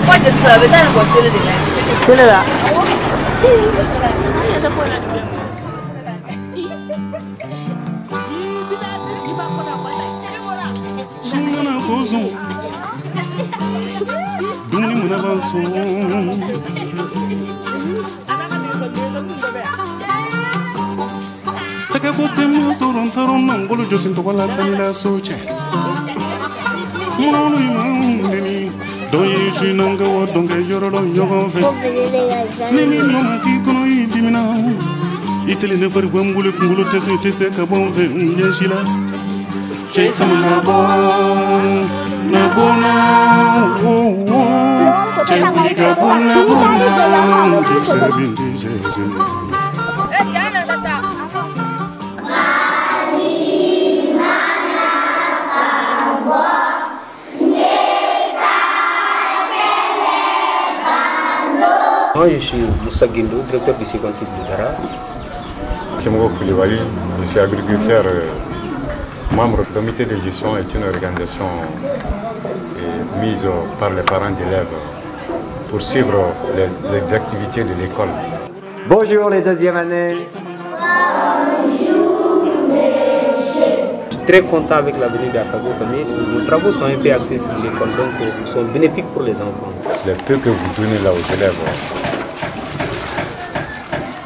Poi c'è la vedere un po' di Quella là. Sungana bozon Dumuni muna banson Taka bote masoron taron nangolo josin to wala sanila soche Mono imandeni Doye shinanga wadonge yorolo nyogon fe Nini noma ki kono idimina Itele ne fari wambule kungulu tese kabon fe njeshila Chase na bon Chemulika bona Moi, je suis Moussa Guindo, directeur du séquencier de Dara. Tchemogo Koulibaly, je suis agriculteur, membre du comité de gestion est une organisation mise par les parents d'élèves pour suivre les activités de l'école. Bonjour les deuxièmes années. Je suis très content avec la venue d'Alphabet Famille. Nos travaux sont un peu axés sur l'école, donc sont bénéfiques pour les enfants. Le peu que vous donnez là aux élèves,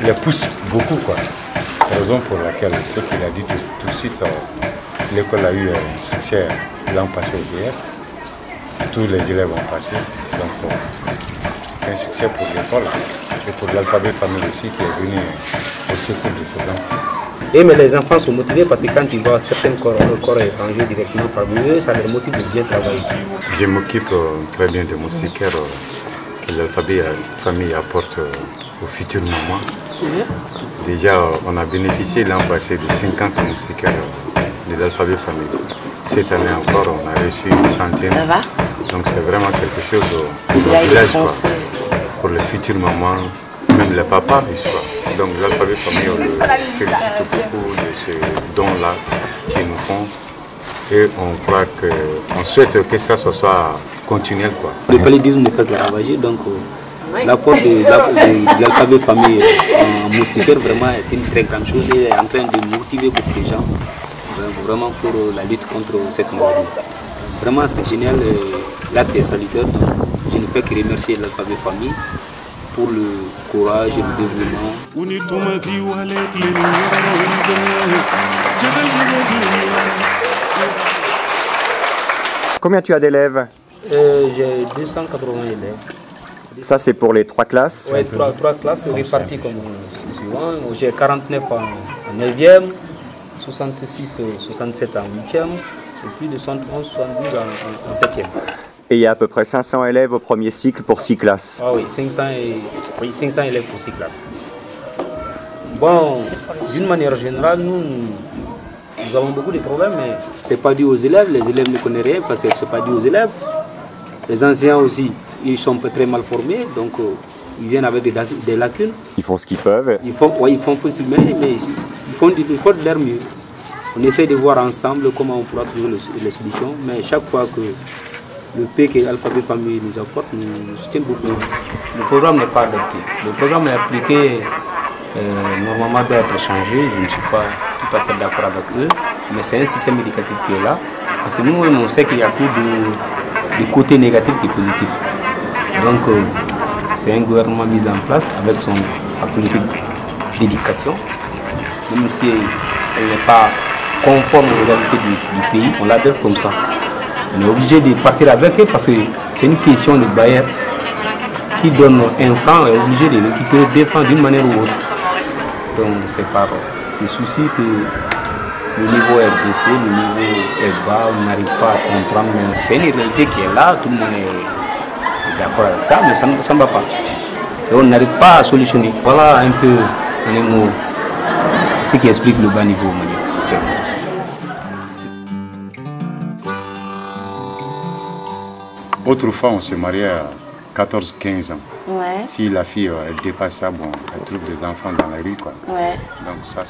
les pousse beaucoup, quoi. Raison pour laquelle, ce qu'il a dit tout de suite, l'école a eu un succès l'an passé au DF. Tous les élèves ont passé. Donc, un succès pour l'école et pour l'Alphabet Famille aussi qui est venu au secours de ces enfants. Et mais les enfants sont motivés parce que quand ils voient certains corps étrangers directement parmi eux, ça les motive de bien travailler. Je m'occupe très bien des moustiquaires que l'Alphabet Famille apporte aux futures mamans. Déjà, on a bénéficié l'an passé de 50 moustiquaires de l'Alphabet Famille. Cette année encore, on a reçu une centaine. Ça va? Donc c'est vraiment quelque chose pour le village, quoi. Pour les futures mamans, même les papas, quoi. Donc l'Alphabet Famille, on le félicite beaucoup de ce don-là qu'ils nous font. Et on souhaite que ça soit continuel, quoi. Le paludisme n'est pas ravagé, donc l'apport de l'Alphabet Famille en moustiquaire vraiment est une très grande chose et est en train de motiver beaucoup de gens vraiment pour la lutte contre cette maladie. Vraiment c'est génial, l'acte est salutaire, donc je ne peux que remercier l'Alphabet Famille pour le courage et le développement. Combien tu as d'élèves? J'ai 280 élèves. Ça c'est pour les 3 classes? Oui, 3 classes réparties comme suivant. J'ai 49 en 9e, 66, 67 en 8e, et plus de 71, 72 en 7e. Et il y a à peu près 500 élèves au premier cycle pour 6 classes. Ah oui, 500 élèves pour 6 classes. Bon, d'une manière générale, nous avons beaucoup de problèmes, mais ce n'est pas dû aux élèves. Les élèves ne connaissent rien parce que ce n'est pas dû aux élèves. Les enseignants aussi, ils sont très mal formés, donc ils viennent avec des lacunes. Ils font ce qu'ils peuvent. Ils font possiblement, mais ils font de leur mieux. On essaie de voir ensemble comment on pourra trouver les solutions, mais chaque fois que le P que l'Alphabet Famille nous apporte, nous soutient beaucoup. Le programme n'est pas adapté. Le programme est appliqué, normalement doit être changé. Je ne suis pas tout à fait d'accord avec eux, mais c'est un système éducatif qui est là. Parce que nous-mêmes, on sait qu'il y a plus de côté négatif que positif. Donc, c'est un gouvernement mis en place avec sa politique d'éducation. Même si elle n'est pas conforme aux réalités du pays, on l'adopte comme ça. On est obligé de partir avec eux parce que c'est une question de bailleur qui donne un franc, est obligé de récupérer des francs d'une manière ou autre. Donc c'est par ces soucis que le niveau est baissé, le niveau est bas, on n'arrive pas à comprendre. C'est une réalité qui est là, tout le monde est d'accord avec ça, mais ça ne va pas. Et on n'arrive pas à solutionner. Voilà un peu en un mot ce qui explique le bas niveau. Autrefois, on se mariait à 14-15 ans. Ouais. Si la fille elle dépasse ça, bon, elle trouve des enfants dans la rue, quoi. Ouais. Donc ça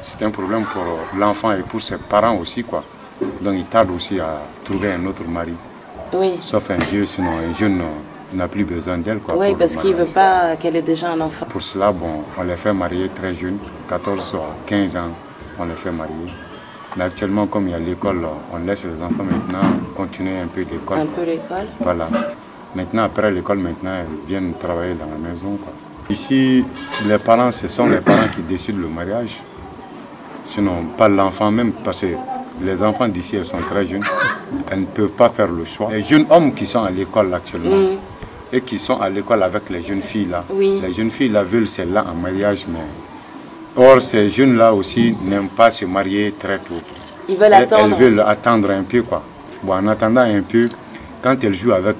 c'est un problème pour l'enfant et pour ses parents aussi, quoi. Donc il tarde aussi à trouver un autre mari. Oui. Sauf un vieux, sinon un jeune n'a plus besoin d'elle. Oui, parce qu'il ne veut pas qu'elle ait déjà un enfant. Pour cela, bon, on les fait marier très jeunes, 14 à 15 ans, on les fait marier. Mais actuellement, comme il y a l'école, on laisse les enfants maintenant continuer un peu l'école. Un peu l'école. Voilà. Maintenant, après l'école, maintenant, ils viennent travailler dans la maison, quoi. Ici, les parents, ce sont les parents qui décident le mariage. Sinon, pas l'enfant même, parce que les enfants d'ici, elles sont très jeunes. Elles ne peuvent pas faire le choix. Les jeunes hommes qui sont à l'école actuellement, et qui sont à l'école avec les jeunes filles là, les jeunes filles là veulent celle-là en mariage, mais... Or, ces jeunes-là aussi n'aiment pas se marier très tôt. Ils veulent attendre. Elles veulent attendre un peu, quoi. Bon, en attendant un peu, quand elles jouent avec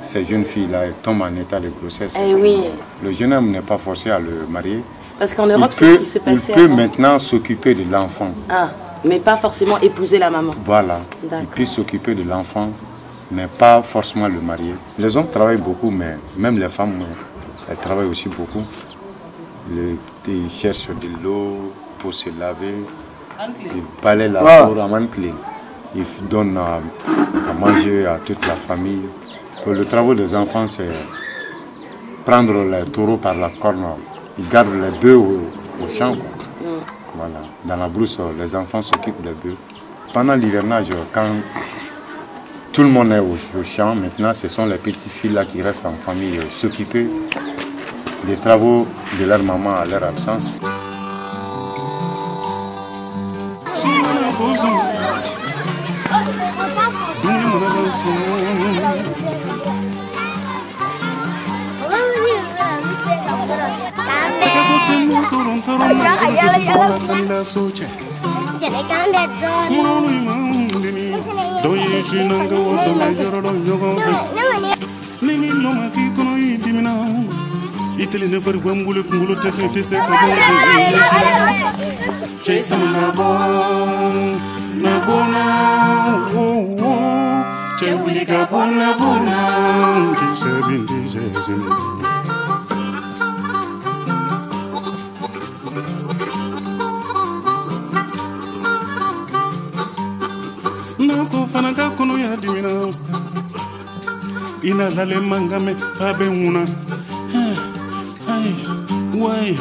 ces jeunes filles-là, elles tombent en état de grossesse. Eh oui. Le jeune homme n'est pas forcé à le marier. Parce qu'en Europe, c'est ce qui s'est passé. Il peut maintenant s'occuper de l'enfant. Ah, mais pas forcément épouser la maman. Voilà. Il peut s'occuper de l'enfant, mais pas forcément le marier. Les hommes travaillent beaucoup, mais même les femmes, elles travaillent aussi beaucoup. Ils cherchent de l'eau pour se laver, ils balayent la cour à Mantling, ils donnent à manger à toute la famille. Le travail des enfants, c'est prendre les taureaux par la corne, ils gardent les bœufs au champ. Voilà. Dans la brousse, les enfants s'occupent des bœufs. Pendant l'hivernage, quand tout le monde est au champ, maintenant ce sont les petites filles là qui restent en famille s'occuper des travaux de leur maman à leur absence. Itali ne fari gwambule kungulo tese tese kabon chase na bona oh oh chewuli ka bona disabindi jazini nako fana ka kono ya dimina ina lale mangame abe una. Why?